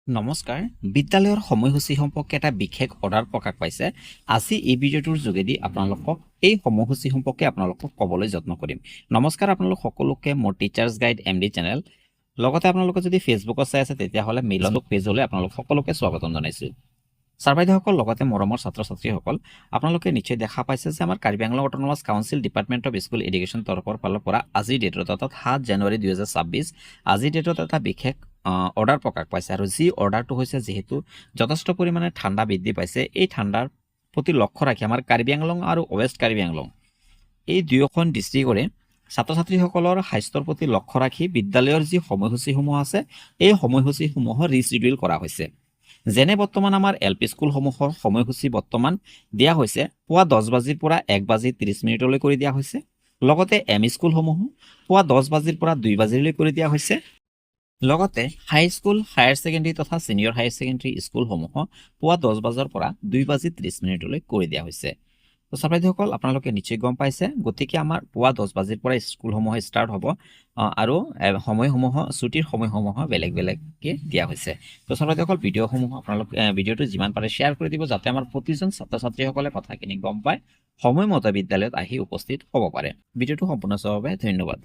নমস্কাৰ বিদ্যালয়ৰ সময়সূচী সম্পৰ্কে এটা বিশেষ অৰ্ডাৰ প্ৰকাশ পাইছে আজি এই ভিডিঅ'টোৰ যোগেদি আপোনালোকক এই সময়সূচী সম্পৰ্কে আপোনালোকক ক'বলৈ যত্ন কৰিম নমস্কাৰ আপোনালোক সকলোকে মোৰ টিচাৰ্ছ গাইড এমডি চেনেল লগতে আপোনালোকে যদি ফেচবুকত চাই আছে তেতিয়াহ'লে মেইলক পেজলৈ আপোনালোক সকলোকে স্বাগতম জনাইছো ছাৰ বাইদেউসকল লগতে মৰমৰ ছাত্ৰ ছাত্ৰীসকল আপোনালোকে নিশ্চয় দেখা পাইছে যে আমাৰ Karbi Anglong autonomous council department of school education তৰফৰ ফালৰ পৰা আজিৰ ডেটত অৰ্থাৎ 7 জানুৱাৰী 2026 আজিৰ ডেটত এটা বিশেষ অৰ্ডাৰ প্ৰকাশ পাইছে আৰু যি অৰ্ডাৰটো হৈছে যেহেতু যথেষ্ট পৰিমাণে ঠাণ্ডা বৃদ্ধি পাইছে এই ঠাণ্ডাৰ প্ৰতি লক্ষ্য ৰাখি আমাৰ কাৰ্বি আংলং আৰু ৱেষ্ট কাৰ্বি আংলং এই দুয়োখন ডিষ্ট্ৰিক্টৰে ছাত্ৰ ছাত্ৰীসকলৰ স্বাস্থ্যৰ প্ৰতি লক্ষ্য ৰাখি বিদ্যালয়ৰ যি সময়সূচীসমূহ আছে এই সময়সূচীসমূহ ৰিচিডিউল কৰা হৈছে যেনে বৰ্তমান আমাৰ এলপি স্কুলসমূহৰ সময়সূচী বৰ্তমান দিয়া হৈছে পুৱা 10 বাজিৰ পৰা 1 বাজি 30 মিনিটলৈ কৰি দিয়া হৈছে লগতে এম স্কুলসমূহ পুৱা 10 বাজিৰ পৰা 2 বাজিলৈ কৰি দিয়া হৈছে লগতে হাই স্কুল হায়াৰ ছেকেণ্ডেৰী তথা ছিনিয়ৰ হায়াৰ ছেকেণ্ডেৰী স্কুলসমূহ পুৱা 10 বজাৰ পৰা 2 বাজি 30 মিনিটলৈ কৰি দিয়া হৈছে তো ছাৰ বাইদেউসকল আপোনালোকে নিশ্চয় গম পাইছে গতিকে আমাৰ পুৱা 10 বাজিৰ পৰা স্কুলসমূহ ষ্টাৰ্ট হ'ব আৰু সময়সমূহ ছুটিৰ সময়সমূহ বেলেগ বেলেগকৈ দিয়া হৈছে তো ছাৰ বাইদেউসকল ভিডিঅ'টো যিমান পাৰে শ্বেয়াৰ কৰি দিব যাতে আমাৰ প্ৰতিজন ছাত্ৰ ছাত্ৰীসকলে কথাখিনি গম পায় সময়মতে বিদ্যালয়ত আহি উপস্থিত হ'ব পাৰে ভিডিঅ'টো সম্পূৰ্ণ চোৱাৰ বাবে ধন্যবাদ